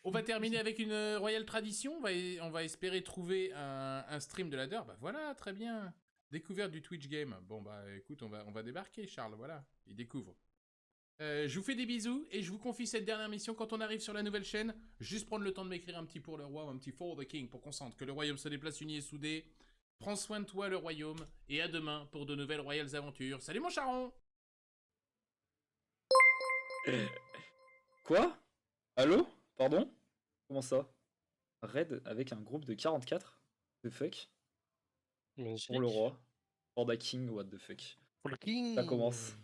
On va terminer avec une royale tradition. On va espérer trouver un stream de ladder. Bah voilà, très bien. Découverte du Twitch Game. Bon bah écoute, on va débarquer, Charles. Voilà, il découvre. Je vous fais des bisous et je vous confie cette dernière mission quand on arrive sur la nouvelle chaîne. Juste prendre le temps de m'écrire un petit pour le roi ou un petit for the king pour qu'on sente que le royaume se déplace uni et soudé. Prends soin de toi, le royaume, et à demain pour de nouvelles royales aventures. Salut mon charron. Quoi? Allô? Pardon? Comment ça? Raid avec un groupe de 44? The fuck? Pour le Magnifique. roi. Panda King, what the fuck? Pour le king. Ça commence.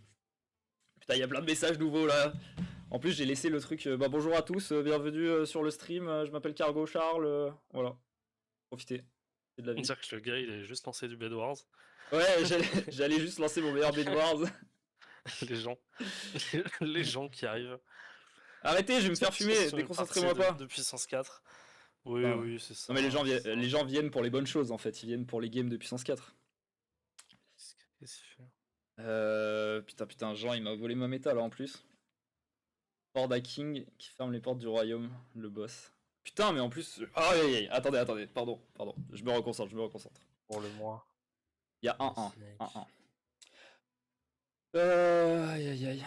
Putain, y a plein de messages nouveaux là. En plus, j'ai laissé le truc. Bah bonjour à tous, bienvenue sur le stream. Je m'appelle Cargo Charles. Voilà. Profitez. C'est de la vie. Dire que le gars, il a juste lancé du Bed Wars. Ouais, j'allais juste lancer mon meilleur Bed Wars. Les gens. Les gens qui arrivent. Arrêtez, je vais me faire fumer. Sur une Déconcentrez-moi partie pas. de puissance 4. Oui, Non, oui, c'est ça. non mais c'est ça. les gens viennent pour les bonnes choses en fait. Ils viennent pour les games de puissance 4. Qu'est-ce qu'il fait? Putain, Jean, il m'a volé ma méta là en plus. Porda King qui ferme les portes du royaume, le boss. Putain, mais en plus. Ah, attendez, pardon. Je me reconcentre. Pour le mois. Il y a 1-1. Snake. 1-1. Aïe.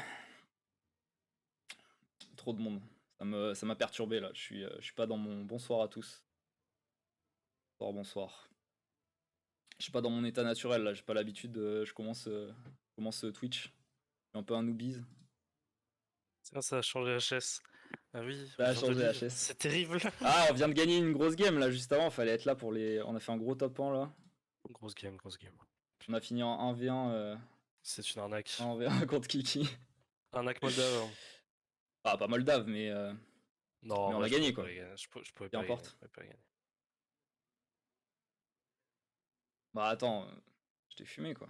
Trop de monde. Ça m'a perturbé là. Je suis pas dans mon bonsoir à tous. Bonsoir. Je suis pas dans mon état naturel là. J'ai pas l'habitude. Je commence Twitch. Je suis un peu un noobies. Ça a changé HS. Ah oui, Ça a on vient de changé lire. HS. C'est terrible. Ah, on vient de gagner une grosse game là juste avant. Fallait être là pour les. On a fait un gros top 1 là. Grosse game. On a fini en 1v1. C'est une arnaque. 1v1 contre Kiki. Arnaque moldave. Ah, pas Moldave, mais. Non, mais on ouais, a gagné quoi. Je pouvais Peu pas importe. gagner. Bah attends, je t'ai fumé quoi.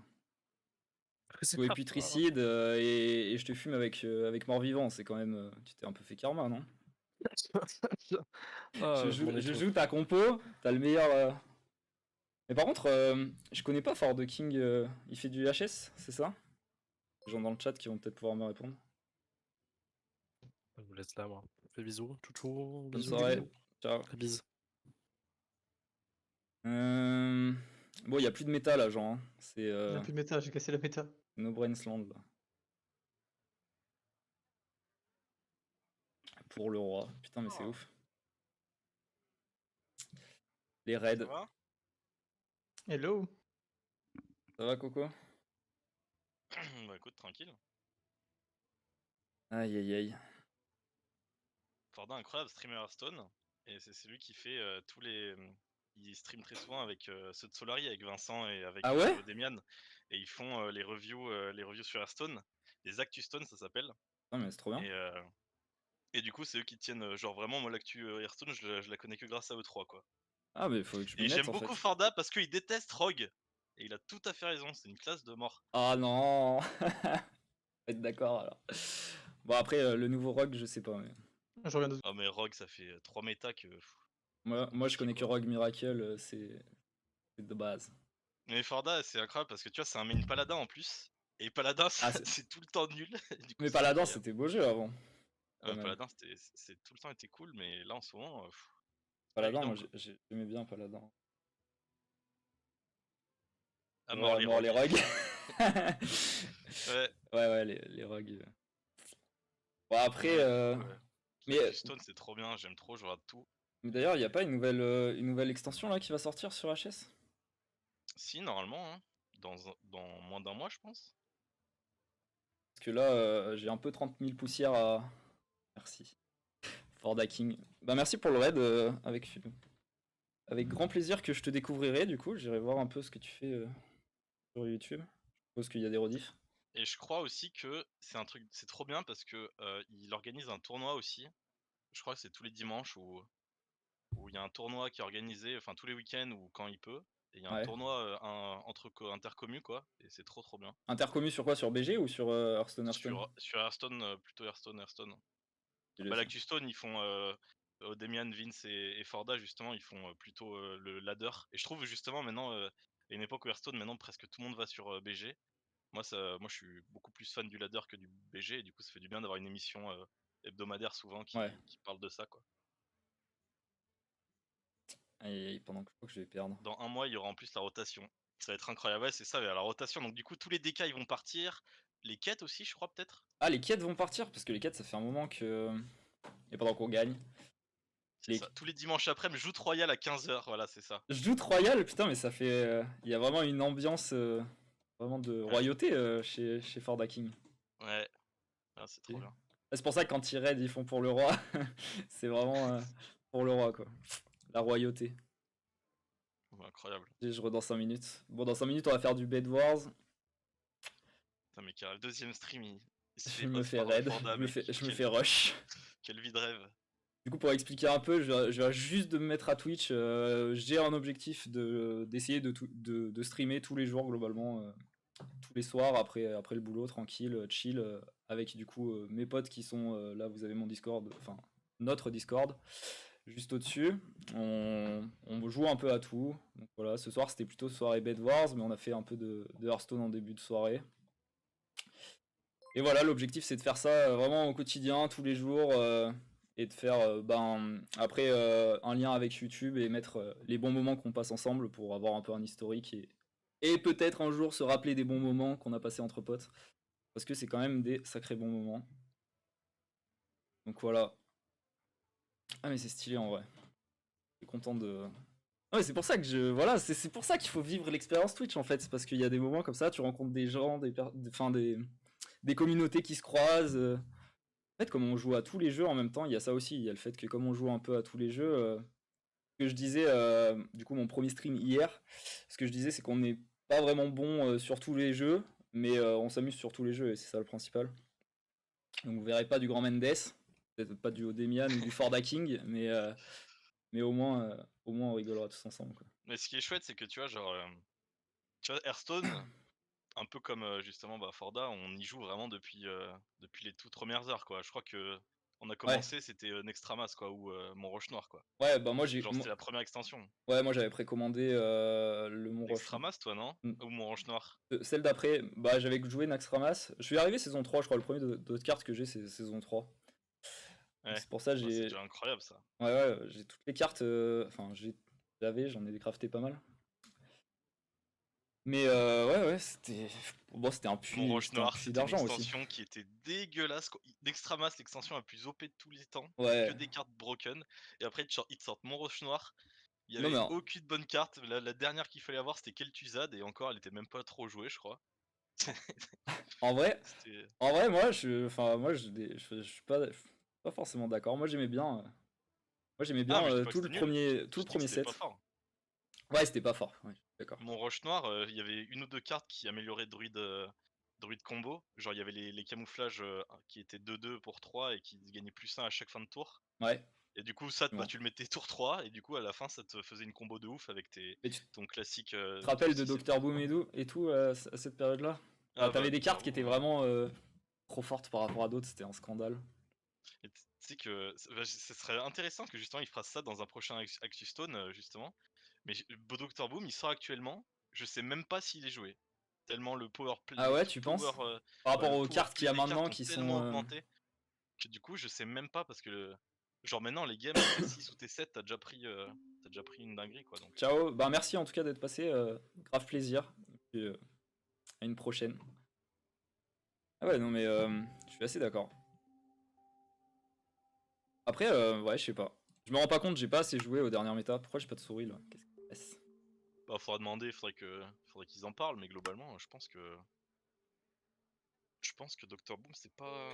C'est Ou pas éputricide et je te fume avec mort-vivant, c'est quand même. Tu t'es un peu fait karma, non? Ah, je joue ta compo, t'as le meilleur. Mais par contre, je connais pas For the King, il fait du HS, c'est ça? Les gens dans le chat qui vont peut-être pouvoir me répondre. Je vous laisse là, moi. Fais bisous, chouchou. Bonne Bisous, soirée. bisous. Ciao. Bisous. Bon, il y a plus de méta là, genre. Hein. C'est Il n'y a plus de méta, j'ai cassé la méta. No Brains Land là. Pour le roi. Putain, mais c'est ouf. Les raids. Ça va? Hello. Ça va, Coco? Bah écoute, tranquille. Aïe. Forda, incroyable streamer Hearthstone. Et c'est lui qui fait tous les. Il stream très souvent avec ceux de Solari, avec Vincent et avec Ah ouais Demian. Et ils font les reviews sur Hearthstone. Les Actus Stone, ça s'appelle. Non, mais c'est trop bien. Et du coup, c'est eux qui tiennent. Genre vraiment, moi, l'actu Hearthstone, je la connais que grâce à eux trois, quoi. Ah, mais faut que je m'y Et mette j'aime en fait. beaucoup Forda parce qu'il déteste Rogue. Et il a tout à fait raison, c'est une classe de mort. Ah non. Être d'accord alors. Bon après le nouveau Rogue je sais pas mais. Je reviens de... Ah mais Rogue ça fait 3 méta que. Moi je connais que Rogue Miracle, c'est de base. Mais Forda c'est incroyable parce que tu vois c'est un main paladin en plus. Et paladin c'est tout le temps nul. Du coup, mais paladin c'était beau jeu avant. Paladin c'est tout le temps été cool mais là en ce moment. Paladin évident, moi j'aimais bien Paladin. À mort les Rogues. Ouais les Rogues. Bon après mais Stone c'est trop bien, j'aime trop, je regarde tout. Mais d'ailleurs il y a pas une nouvelle extension là qui va sortir sur HS? Si normalement hein. Dans moins d'un mois je pense. Parce que là j'ai un peu 30 000 poussières à. Merci. Forda King. Bah merci pour le raid avec grand plaisir que je te découvrirai du coup, j'irai voir un peu ce que tu fais sur YouTube. Je suppose qu'il y a des rediffs. Et je crois aussi que c'est trop bien parce que il organise un tournoi aussi. Je crois que c'est tous les dimanches où il y a un tournoi qui est organisé, enfin tous les week-ends ou quand il peut. Et il y a un tournoi entre intercommu quoi, et c'est trop bien. Intercommu sur quoi? Sur BG ou sur Hearthstone? Sur Hearthstone, plutôt Hearthone. Bah l'Actu Stone ils font Demian, Vince et Forda justement, ils font plutôt le ladder. Et je trouve justement maintenant, à une époque où Hearthstone maintenant presque tout le monde va sur BG. Moi je suis beaucoup plus fan du ladder que du BG et du coup ça fait du bien d'avoir une émission hebdomadaire souvent qui parle de ça quoi. Et pendant que je crois que je vais perdre. Dans un mois, il y aura en plus la rotation. Ça va être incroyable. Ouais, c'est ça, il y a la rotation. Donc, du coup, tous les DK ils vont partir. Les quêtes aussi, je crois, peut-être. Ah, les quêtes vont partir parce que les quêtes, ça fait un moment que. Et pendant qu'on gagne. C'est Les... ça. Tous les dimanches après, je joue Royal à 15h. Voilà, c'est ça. Je joue Royal, putain, mais ça fait. Il y a vraiment une ambiance vraiment de Ouais. royauté chez Forda King. Ouais. Ah, c'est trop bien. C'est pour ça que quand ils raident, ils font pour le roi. C'est vraiment pour le roi, quoi. La royauté. Ouais, incroyable. Je redans 5 minutes. Bon, dans 5 minutes, on va faire du Bed Wars. Putain, mais le deuxième stream, il se Je fait me off fais par raid. Forda, mec. Je me fais rush. Quelle vie de rêve. Du coup, pour expliquer un peu, je viens juste de me mettre à Twitch. J'ai un objectif d'essayer de streamer tous les jours, globalement. Tous les soirs, après le boulot, tranquille, chill. Avec du coup mes potes qui sont là, vous avez mon Discord, enfin notre Discord, juste au-dessus. On joue un peu à tout. Donc voilà, ce soir c'était plutôt soirée Bed Wars, mais on a fait un peu de Hearthstone en début de soirée. Et voilà, l'objectif c'est de faire ça vraiment au quotidien, tous les jours, et de faire après un lien avec YouTube et mettre les bons moments qu'on passe ensemble pour avoir un peu un historique et peut-être un jour se rappeler des bons moments qu'on a passés entre potes. Parce que c'est quand même des sacrés bons moments. Donc voilà. Ah mais c'est stylé en vrai. Je suis content de... Ah, c'est pour ça que voilà, c'est pour ça qu'il faut vivre l'expérience Twitch en fait. C'est parce qu'il y a des moments comme ça, tu rencontres des gens, des communautés qui se croisent. En fait, comme on joue à tous les jeux en même temps, il y a ça aussi. Il y a le fait que comme on joue un peu à tous les jeux, ce que je disais, du coup mon premier stream hier, ce que je disais c'est qu'on n'est pas vraiment bon sur tous les jeux, mais on s'amuse sur tous les jeux et c'est ça le principal. Donc vous verrez pas du Grand Mendes, peut-être pas du Odemian ou du Forda King, mais au moins on rigolera tous ensemble, quoi. Mais ce qui est chouette, c'est que tu vois, genre, tu vois, Hearthstone, un peu comme justement Forda, on y joue vraiment depuis les toutes premières heures, quoi. Je crois que on a commencé, c'était Nextramas, quoi, ou Mont-Roche Noir, quoi. Ouais, bah moi Genre, c'était la première extension. ouais, moi j'avais précommandé le Mont Roche. Nextramas, toi, non? Ou Mont-Roche Noir? Celle d'après, bah j'avais joué Naxxramas. Je suis arrivé saison 3, je crois. Le premier de cartes que j'ai, c'est saison 3. Ouais. C'est pour ça que C'est j'ai. déjà incroyable, ça. Ouais, j'ai toutes les cartes. Enfin, j'en ai décrafté pas mal. Mais ouais, c'était. Bon, c'était un puits, Mont-Roche Noir, c'était une d'argent aussi. extension qui était dégueulasse. Nextramas, l'extension la plus OP de tous les temps. Ouais. Que des cartes broken. Et après, ils te sortent Mont-Roche Noir. Il y Non, avait mais aucune bonne carte. La dernière qu'il fallait avoir, c'était Kel'Thuzad. Et encore, elle était même pas trop jouée, je crois. en vrai, C'était. moi, je suis pas forcément d'accord. Moi, j'aimais bien. Moi, j'aimais Ah, bien mais je dis pas que tout le c'était nul. premier, Je dis que c'était set. pas fort. Ouais, c'était pas fort. Ouais, d'accord. Mont-Roche Noir, il y avait une ou deux cartes qui amélioraient Druide combo. Genre, il y avait les camouflages qui étaient 2-2 pour 3 et qui gagnaient plus 1 à chaque fin de tour. Ouais. Et du coup, ça, Bon. tu le mettais tour 3, et du coup, à la fin, ça te faisait une combo de ouf avec Mais tu ton classique. te rappelles de 6 Dr Boom et tout à cette période-là? Ah, T'avais bah, des cartes Dr. qui étaient Boom. vraiment trop fortes par rapport à d'autres, c'était un scandale. Et tu sais que ce serait intéressant que justement il fasse ça dans un prochain Actu Stone, justement. Mais Beau Dr. Boom, il sort actuellement. Je sais même pas s'il est joué. Tellement le power play, Ah ouais, tu penses? Par ouais, rapport le aux power cartes qu'il play y a des cartes maintenant ont qui tellement sont. augmenté que du coup, je sais même pas parce que genre maintenant les games T6 ou T7, t'as déjà pris une dinguerie, quoi. Donc. Ciao, bah merci en tout cas d'être passé, grave plaisir. Et puis, à une prochaine. Ah ouais, non mais je suis assez d'accord. Après, ouais, je sais pas. Je me rends pas compte, j'ai pas assez joué aux dernières méta. Pourquoi j'ai pas de souris là? Qu'est-ce qui se passe? Bah, faudra demander, faudrait qu'ils en parlent, mais globalement, je pense que Dr. Boom, c'est pas.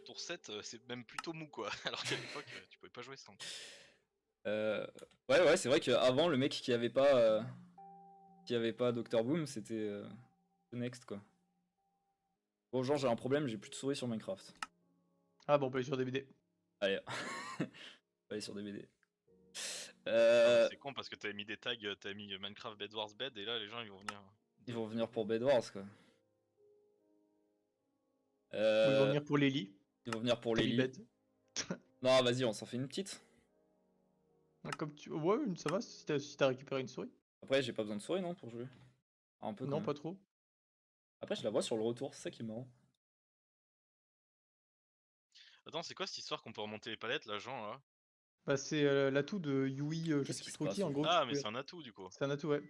Tour 7, c'est même plutôt mou, quoi. Alors qu'à l'époque, tu pouvais pas jouer sans. Ouais, c'est vrai qu'avant, le mec qui avait pas Dr Boom, c'était Next quoi. Bon, genre, j'ai un problème, j'ai plus de souris sur Minecraft. Ah bon, on peut aller sur des BD. Allez, on va aller sur des BD. C'est con parce que t'avais mis des tags, t'avais mis Minecraft Bed Wars Bed, et là, les gens ils vont venir. Ils vont venir pour Bed Wars quoi. Ou ils vont venir pour les lits. Ils vont venir pour les Teddy lits. bed. Non, vas-y, on s'en fait une petite. Ah, comme tu... Ouais, ça va si t'as récupéré une souris. Après, j'ai pas besoin de souris non pour jouer. Un peu quand Non, même. pas trop. Après, je la vois sur le retour, c'est ça qui est marrant. Attends, c'est quoi cette histoire qu'on peut remonter les palettes là, Jean là? Bah, c'est l'atout de Yui, je Qu'est-ce sais qui plus se trop passe, qui. En ouais. gros, Ah, mais c'est un atout du coup. c'est un atout, ouais.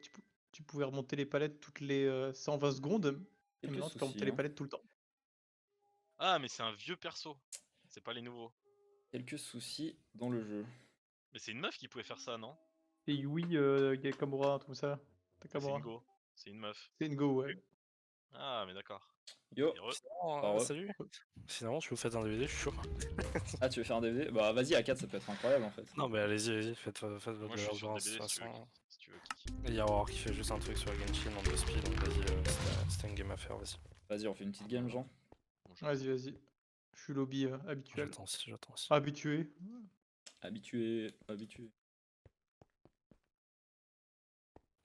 Tu pouvais remonter les palettes toutes les 120 secondes. Et Quelques maintenant, tu peux remonter soucis, les hein. palettes tout le temps. Ah, mais c'est un vieux perso. C'est pas les nouveaux. Quelques soucis dans le jeu. Mais c'est une meuf qui pouvait faire ça, non? Et Yui, Yakamura, un truc comme ça. C'est Takamura. une go. C'est une meuf. C'est une go, ouais. Ah, mais d'accord. Yo, Et re- Par eux. Salut. Finalement, si vous faites un DVD, je suis chaud. Ah, tu veux faire un DVD? Bah, vas-y, à 4, ça peut être incroyable en fait. Non, mais allez-y, faites votre Moi, je suis sur Blurborns, de DBD toute si tu veux, façon. si tu veux, Kiki. Et il y a Aurore qui fait juste un truc sur la Genshin en 2 speed, donc vas-y, c'était une game à faire, vas-y. Vas-y, on fait une petite game, Jean. Bon, je- Vas-y, vas-y. Je suis lobby habituel. J'attends aussi, j'attends aussi. Habitué. Habitué, habitué.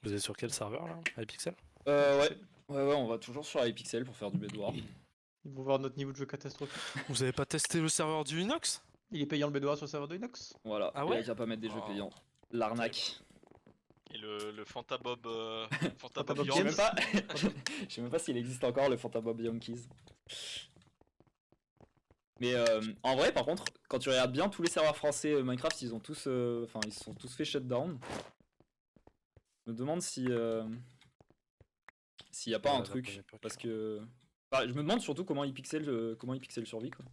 Vous êtes sur quel serveur là? iPixel? Ouais. Ouais, on va toujours sur iPixel pour faire du Bedwar. Ils vont voir notre niveau de jeu catastrophique. Vous avez pas testé le serveur du Inox? Il est payant le Bedouard sur le serveur de Inox. Voilà, Ah il ouais a qu'à pas mettre des jeux Oh. payants. L'arnaque. Et le Fantabob. Fantabob Je sais Games. même pas, je sais même pas s'il existe encore le Fantabob Yankees. Mais en vrai, par contre, quand tu regardes bien, tous les serveurs français Minecraft, ils ont tous, enfin, ils se sont tous fait shutdown. Je me demande si s'il y a pas Ouais, un la truc, bonne époque. parce que, enfin, je me demande surtout comment iPixel survit quoi.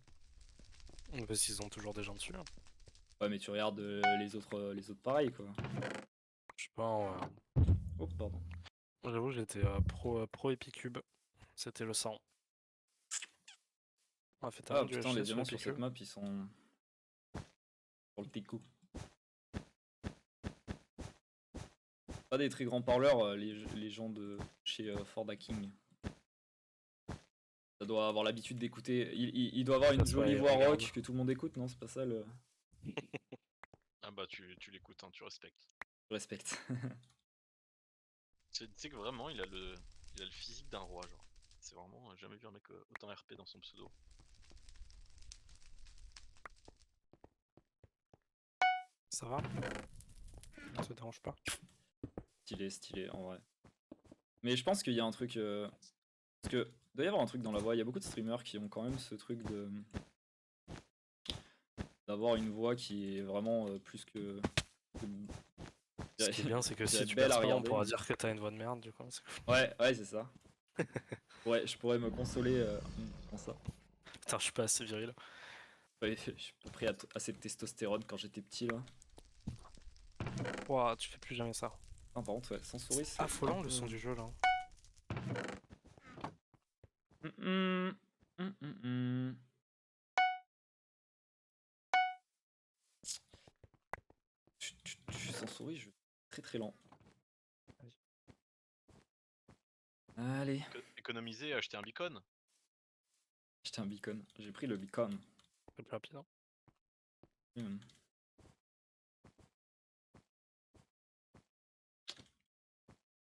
Parce qu'ils ont toujours des gens dessus. Hein. Ouais, mais tu regardes les autres pareils quoi. Je sais pas, ouais. Oh pardon. J'avoue, j'étais pro Epicube. C'était le 100. On a fait Ah un du putain, HC les sur diamants sur Epicube. cette map ils sont sur le petit coup. Pas des très grands parleurs, les gens de chez Ford Hacking. Ça doit avoir l'habitude d'écouter. Il doit avoir une Ça, jolie ouais, voix regarde. rock que tout le monde écoute, non? C'est pas ça le. Ah bah, tu l'écoutes, hein, tu respectes. Je respecte. Tu sais que vraiment, il a le physique d'un roi, genre. C'est vraiment. J'ai jamais vu un mec autant RP dans son pseudo. Ça va? Ça te dérange pas? Stylé en vrai. Mais je pense qu'il y a un truc. Parce que il doit y avoir un truc dans la voix. Il y a beaucoup de streamers qui ont quand même ce truc de. D'avoir une voix qui est vraiment plus que. Ce qui est bien, c'est que c'est si tu belle perds à pas, on regarder, pourra mais- dire que t'as une voix de merde, du coup. C'est cool. Ouais, c'est ça. Ouais, je pourrais me consoler en ça. Putain, je suis pas assez viril. Ouais, j'ai pas pris assez de testostérone quand j'étais petit là. Ouah, tu fais plus jamais ça. Ah, par contre, ouais, sans souris, c'est. Affolant un le peu- son du jeu là. Hum. Sans souris, je suis très lent. Allez, Économiser, acheter un beacon. j'étais un beacon. J'ai pris le beacon. C'est plus rapide. Hein. Hum.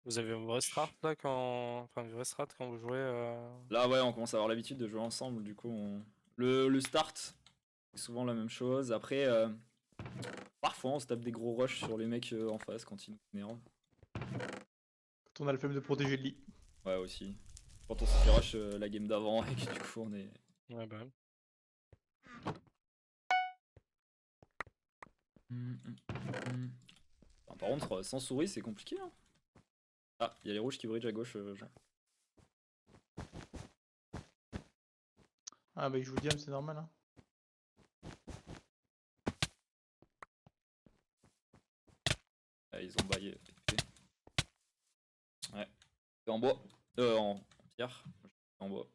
Vous avez une vraie strat là quand. Enfin, une vraie strat quand vous jouez. Là, ouais, on commence à avoir l'habitude de jouer ensemble. Du coup, le start, c'est souvent la même chose. Après, parfois, on se tape des gros rushs sur les mecs en face quand ils nous énervent. Quand on a le flemme de protéger le lit. Ouais, aussi. Quand on se fait rush la game d'avant et que du coup, on est. Ouais, bah. Enfin, par contre, sans souris, c'est compliqué. Hein. Ah, il y a les rouges qui bridge à gauche. Jean. Ah bah il joue diam, c'est normal. Hein. Ah, ils ont baillé. Ouais. C'est en bois. En pierre. En bois.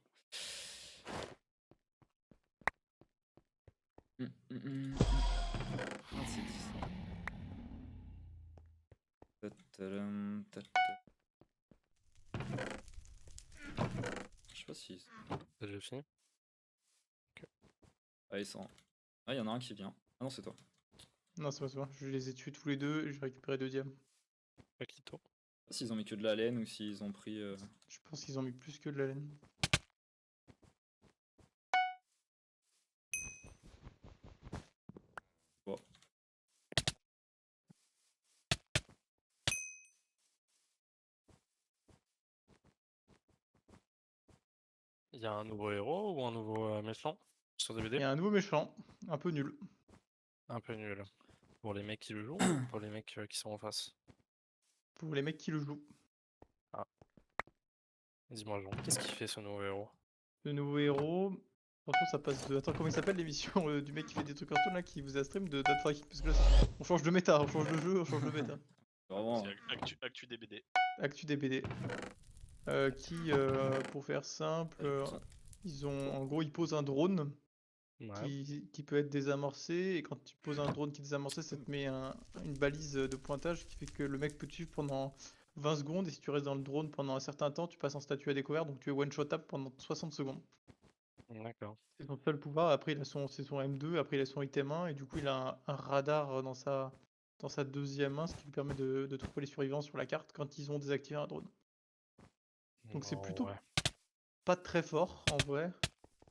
Ah, c'est 10. Je sais pas si. T'as déjà fini? Ah, ils sont. Ah, il y en a un qui vient. Ah non, c'est toi. Non, c'est pas ça. Je les ai tués tous les deux et j'ai récupéré 2 diams. Paquito. Je sais pas s'ils ont mis que de la laine ou s'ils ont pris. Je pense qu'ils ont mis plus que de la laine. Bon. Il y a un nouveau héros ou un nouveau méchant sur Il y DVD? a un nouveau méchant, un peu nul. Un peu nul. Pour les mecs qui le jouent ou pour les mecs qui sont en face? Pour les mecs qui le jouent. Dis-moi, Jean, qu'est-ce qu'il fait ce nouveau héros? Le nouveau héros. Franchement, ça passe de. Attends, comment il s'appelle l'émission du mec qui fait des trucs Hearthstone là, qui vous a stream de Dead Fight? Parce que là, on change de méta, on change de jeu, on change de méta. Vraiment. C'est actu des BD. Actu des BD. Qui, pour faire simple, ils ont. En gros, ils posent un drone Ouais. qui peut être désamorcé. Et quand tu poses un drone qui est désamorcé, ça te met une balise de pointage qui fait que le mec peut te suivre pendant 20 secondes. Et si tu restes dans le drone pendant un certain temps, tu passes en statut à découvert. Donc tu es one-shotable pendant 60 secondes. D'accord. C'est son seul pouvoir. Après, c'est son M2. Après, il a son item 1. Et du coup, il a un radar dans sa deuxième main, ce qui lui permet de trouver les survivants sur la carte quand ils ont désactivé un drone. Donc c'est Oh, plutôt ouais. pas très fort en vrai.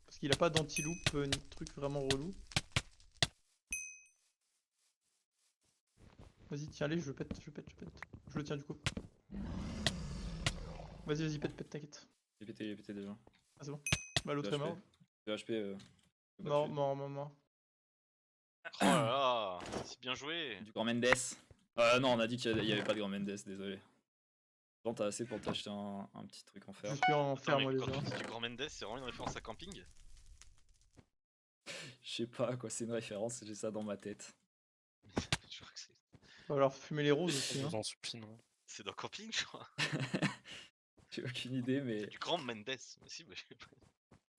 Parce qu'il a pas d'anti-loop ni de truc vraiment relou. Vas-y, tiens, allez, je pète. Je le tiens du coup. Vas-y, pète, t'inquiète. Il est pété déjà. Ah, c'est bon. Bah, l'autre est mort. PHP. Mort. Oh là là, c'est bien joué. Du Grand Mendes. Non, on a dit qu'il y avait pas de Grand Mendes, désolé. Genre, t'as assez pour t'acheter un petit truc en fer. Je suis en Attends, fer, mais moi, quand déjà. tu dis du Grand Mendes, c'est vraiment une référence à camping? Je sais pas à quoi c'est une référence, j'ai ça dans ma tête. Je crois que Va falloir fumer les roses aussi. Je Hein. vous en supplie, non? c'est dans camping, je crois. J'ai aucune idée, mais Du Grand Mendes. Si, mais c'est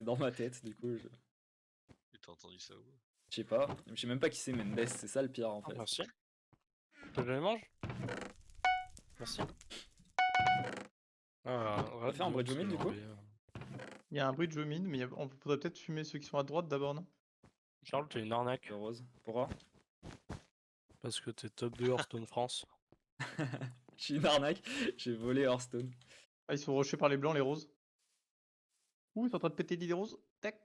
dans ma tête, du coup, t'as entendu ça où? je sais pas. Je sais même pas qui c'est Mendes, c'est ça le pire en Ah, fait. merci. Je les mange? Merci. On va faire un bridge mid, du coup? Il y a un bridge au mid, mais on pourrait peut-être fumer ceux qui sont à droite d'abord, non? Charles, t'es une arnaque. Le rose. Pourquoi? Parce que t'es top 2 Hearthstone France. Je suis une arnaque, j'ai volé Hearthstone. Ah, ils sont rushés par les blancs, les roses. Ouh, ils sont en train de péter l'île des roses. Tac.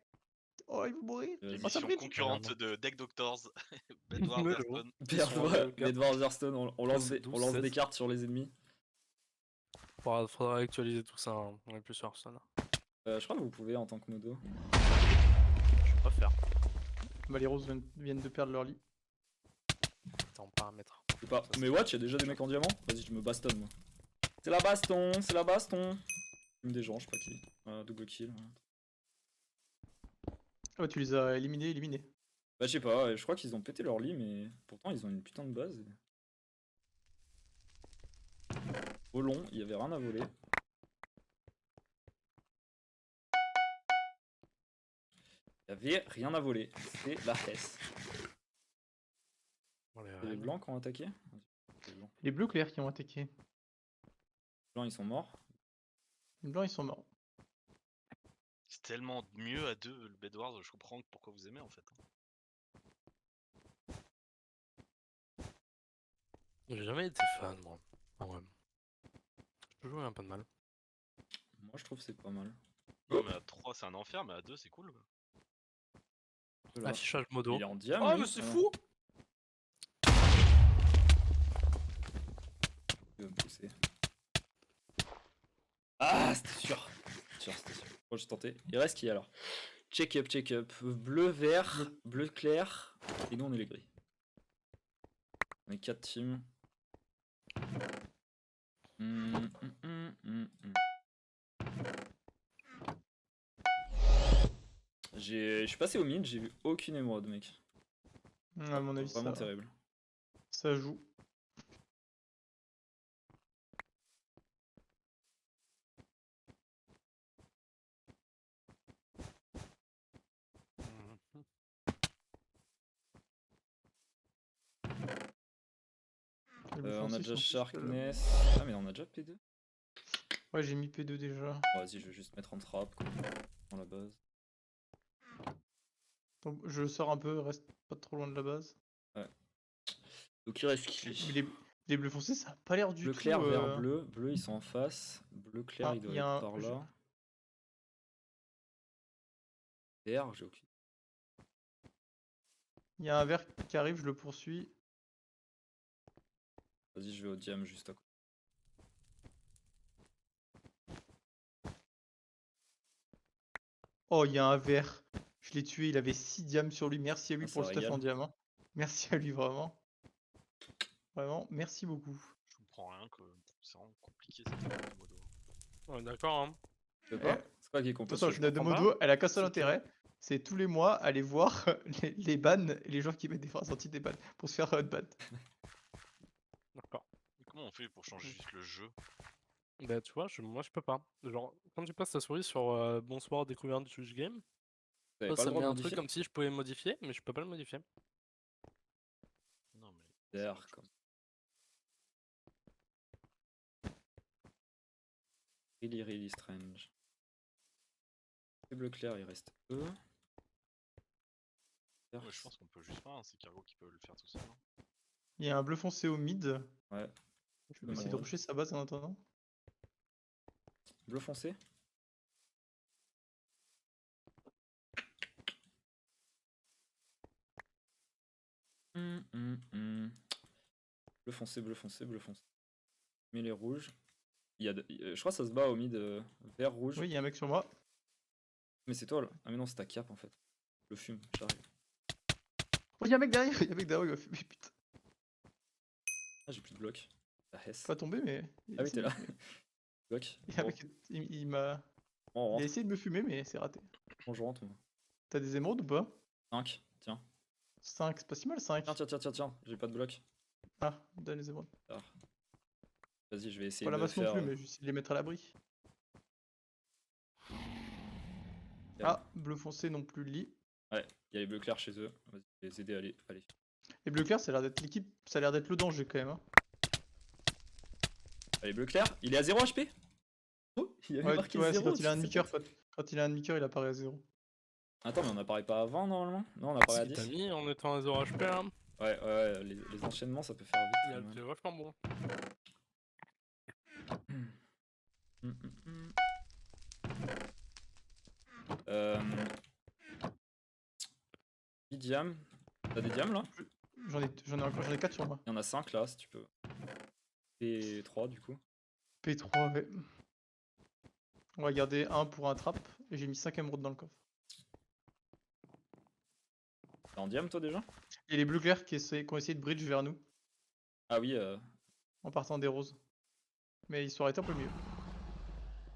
Oh, ils vont mourir. Vas-y. Oh, ça L'émission bridge. concurrente de Deck Doctors, Bedwars Mais Hearthstone. Bedwars Hearthstone, on lance, Classe on lance 12, des cartes sur les ennemis. Faudra actualiser tout ça, hein. On est plus sur Hearthstone. Je crois que vous pouvez en tant que modo. Je vais pas faire. Bah, les roses viennent de perdre leur lit. T'es en paramètre. Je sais pas. Mais watch, y'a déjà des mecs en diamant? Vas-y, je me bastonne moi. C'est la baston, c'est la baston. Des gens, je sais pas qui. Double kill. Ah, bah, tu les as éliminés. Bah, je sais pas, je crois qu'ils ont pété leur lit, mais pourtant ils ont une putain de base. Au long, il y avait rien à voler. Il y avait rien à voler, c'est la S. C'est les blancs qui ont attaqué? Les bleus clairs qui ont attaqué. Les blancs ils sont morts. Les blancs, ils sont morts. C'est tellement mieux à deux le Bedwars, je comprends pourquoi vous aimez en fait. J'ai jamais été fan, moi. Ah ouais. Je peux jouer un peu de mal. Moi je trouve que c'est pas mal. Non, mais à 3 c'est un enfer, mais à 2 c'est cool. Quoi. Voilà. Affichage modo. Il est en diam. Oh, lui. mais c'est Ah. fou! Il va me pousser. Ah, c'était sûr. C'était sûr. Bon, j'ai tenté. Il reste qui alors? Check up. Bleu, vert, bleu clair. Et nous on est les gris. On est 4 teams. Je suis passé au mid, j'ai vu aucune émeraude, mec. À mon avis, Vraiment terrible. ça joue. On a déjà Sharkness. Ah, mais on a déjà P2. Ouais, j'ai mis P2 déjà. Bon, vas-y, je vais juste mettre en trap quoi, dans la base. Donc, je sors un peu, reste pas trop loin de la base. Ouais. Donc il reste qui? Les bleus foncés, ça a pas l'air du bleu tout. clair, vert, bleu. Bleu, ils sont en face. Bleu clair, il doit être par là. Vert, j'ai aucune. Il y a un vert qui arrive, je le poursuis. Vas-y, je vais au diam juste à côté. Oh, il y a un vert. Je l'ai tué, il avait 6 diams sur lui. Merci à lui Ah, pour le ça stuff en régale. diamant. Merci à lui vraiment. Vraiment, merci beaucoup. Je comprends rien que c'est vraiment compliqué cette vidéo de modo. Ouais, d'accord, hein. C'est quoi? Eh, C'est quoi qui est De toute compliqué? façon, la finale de comprends pas. Modo, elle a qu'un seul C'est que- intérêt. C'est tous les mois aller voir les bans et les gens qui mettent des phrases anti-déban pour se faire ban. D'accord. Mais comment on fait pour changer juste le jeu? Bah, tu vois, moi je peux pas. Genre, quand tu passes ta souris sur bonsoir découverte du Twitch Game, Vous avez pas ça le me droit met de un truc modifier? comme si je pouvais modifier, mais je peux pas le modifier. Non mais. Bizarre, comme. Really strange. Les bleus clairs, il reste eux. Ouais, je pense qu'on peut juste pas, hein, c'est Cargo qui peut le faire tout seul. Hein. Il y a un bleu foncé au mid. Ouais. Je vais essayer de rusher sa base en attendant. Bleu foncé. Bleu foncé, bleu foncé, bleu foncé. Mais les rouges. Je crois que ça se bat au mid vert rouge. Oui, il y a un mec sur moi. Mais c'est toi là. Ah mais non, c'est ta cape en fait. Le fume, j'arrive. Oh, il y a un mec derrière, il y a un mec derrière, il va fumer, putain. Ah, j'ai plus de bloc. La hesse. Pas tombé, mais. Ah oui, t'es là. Bloc. Il y a un mec, il m'a. On Il a rentre. essayé de me fumer, mais c'est raté. Bon, je rentre moi. T'as des émeraudes ou pas? 5, tiens. 5, c'est pas si mal 5. Tiens. J'ai pas de bloc. Ah, donne les émeraudes. Vas-y, je vais essayer Pas la de masse non faire. plus, mais je vais essayer de les mettre à l'abri. Ah, bleu foncé non plus lit. Il y a les bleus clairs chez eux. Vas-y, je vais les aider à aller. Allez. Les bleus clairs, ça a l'air d'être l'équipe, ça a l'air d'être le danger quand même. Hein. Allez, bleu clair. Il est à 0 HP. Oh, il avait Ouais, marqué c'est 0. quand il a un demi-cœur. Quand il a un demi-cœur, il apparaît à 0. Attends, mais on apparaît pas à 20 normalement? Non, on apparaît à Si 10. t'as mis en étant à 0 HP, hein, Ouais, les enchaînements ça peut faire il y a vite. le vachement bon. Diam. T'as des diams là? J'en ai 4 sur moi. Il y en a 5 là si tu peux. Et 3 du coup. P3, ouais. On va garder un pour un trap. Et j'ai mis 5 émeraudes dans le coffre. T'es en diam toi déjà? Et les bleus clairs qui ont essayé de bridge vers nous. Ah oui, En partant des roses. Mais ils sont arrêtés un peu mieux.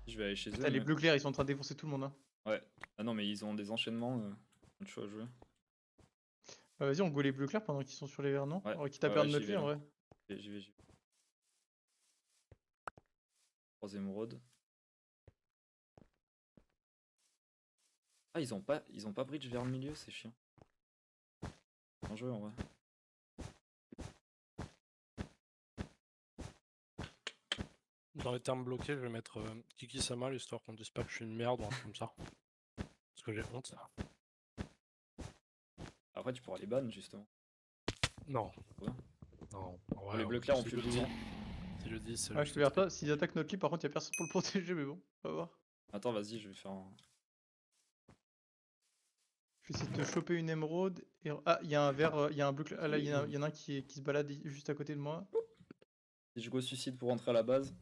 je vais aller chez eux. Putain, les bleus clairs, ils sont en train de défoncer tout le monde. Hein. Ouais. Ah non, mais ils ont des enchaînements. De choix à jouer. Bah, vas-y, on go les bleus clairs pendant qu'ils sont sur les verts, non? Ouais. Quitte à Ouais, perdre j'y notre vais, vie en là. vrai. J'y vais. 3 émeraudes. Ah, ils ont pas bridge vers le milieu, c'est chiant. Bien joué en vrai. Dans les termes bloqués, je vais mettre Kiki Sama, histoire qu'on dise pas que je suis une merde ou un truc comme ça. Parce que j'ai honte. Après, tu pourras les ban justement. Non. Ouais. Non. Pour les bleus clairs, on si peut je le le dire. dis. Si je le dis, c'est Ouais, je te verrai pas. S'ils attaquent notre lit, par contre, y'a personne pour le protéger, mais bon, on va voir. Attends, vas-y, je vais faire un. Je vais essayer de te choper une émeraude. Ah, il y a un vert, il y a un bleu clair. Ah, là, il y en a un qui se balade juste à côté de moi. Si je go suicide pour rentrer à la base,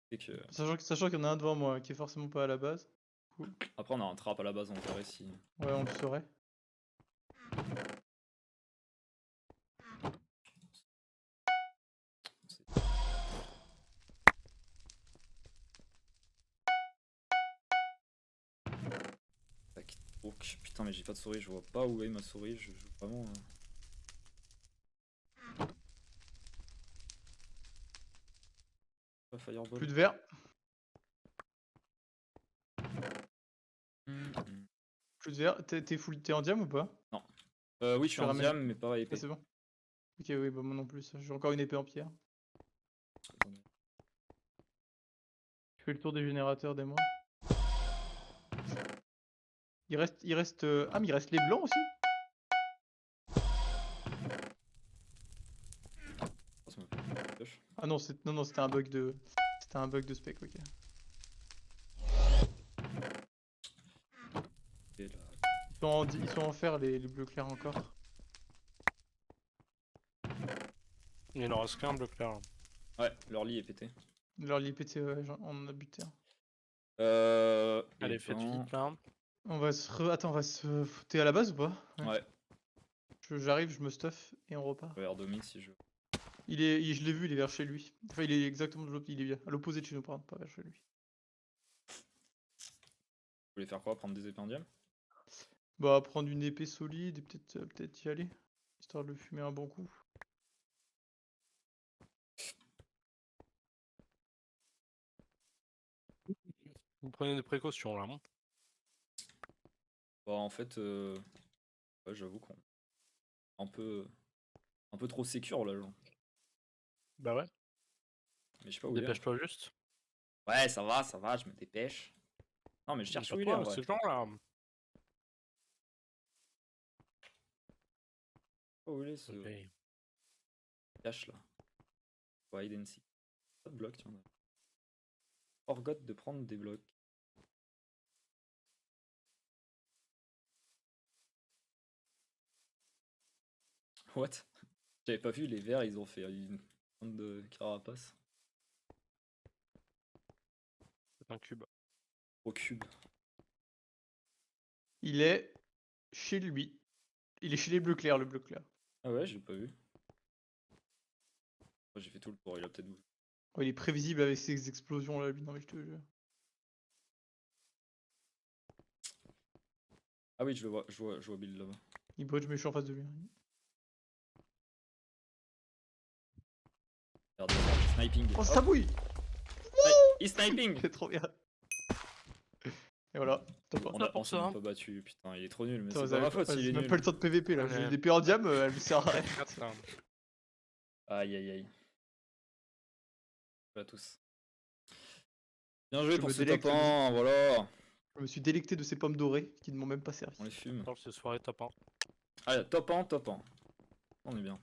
c'est que. Sachant qu'il y en a un devant moi qui est forcément pas à la base. Après, on a un trap à la base, on verrait si. Ouais, on le saurait. Tac. Donc, putain, mais j'ai pas de souris, je vois pas où est ma souris, je joue vraiment. Pas Fireball. Plus de vert. Plus de vert. T'es en diam ou pas? Oui, je suis te en ramène. diam, mais pas Ah, épée. c'est bon. Ok, oui, bah moi non plus. J'ai encore une épée en pierre. Attendez. Je fais le tour des générateurs des mois. Il reste. Ah, mais il reste les blancs aussi? Oh, ça m'a fait push. Ah non, non, c'était un bug de. C'était un bug de spec, ok. Et là. Ils sont en fer, les bleus clairs encore. Il en reste qu'un bleu clair. Là. Ouais, leur lit est pété. Leur lit pété, ouais, on en a buté un. Allez, et faites ben, vite là. Attends, on va se. T'es à la base ou pas? Ouais, J'arrive, je me stuff et on repart. je vais regarder au mid si je veux. Je l'ai vu, il est vers chez lui. Enfin, il est exactement il est à l'opposé de chez nous, pardon, pas vers chez lui. Vous voulez faire quoi? Prendre des épendiums? Bah, prendre une épée solide et peut-être y aller, histoire de le fumer un bon coup. Vous prenez des précautions là. Hein. Bah, en fait, ouais, j'avoue qu'on un peu trop sécure là, genre. Bah ouais. Mais je sais pas où il est. Dépêche-toi juste. Ouais, ça va, je me dépêche. Non, mais je cherche Pas où il est en toi, vrai. ces gens là. Où il est ce Ok. cache là? Ouais, hide and seek. Pas de bloc, tiens. Forgot de prendre des blocs. What? J'avais pas vu, les verts, ils ont fait une bande de carapace C'est un cube. au cube. Il est chez lui. Il est chez les bleus clairs, le bleu clair. Ah ouais, j'ai pas vu. Moi, j'ai fait tout le tour, il a peut-être bougé. Ouais, il est prévisible avec ces explosions là, lui. Non, mais je te jure. Ah oui, je le vois, je vois Bill là-bas. Il bridge, mais je suis en face de lui. Regardez, sniping. Oh, Hop. ça bouille! Il est sniping! C'est trop bien. Et voilà, top 1. On s'est même pas battu, putain, il est trop nul, mais Putain, c'est pas ma faute s'il est même nul. pas le temps de PVP là. Ouais. J'ai des l'épée en diam, elle me sert à rien. Attends. Aïe aïe aïe. Pas tous. Bien joué Je pour me ce délecte, top 1, voilà. Je me suis délecté de ces pommes dorées qui ne m'ont même pas servi. On les fume. Attends, c'est soirée top 1. Allez, top 1, top 1. On est bien.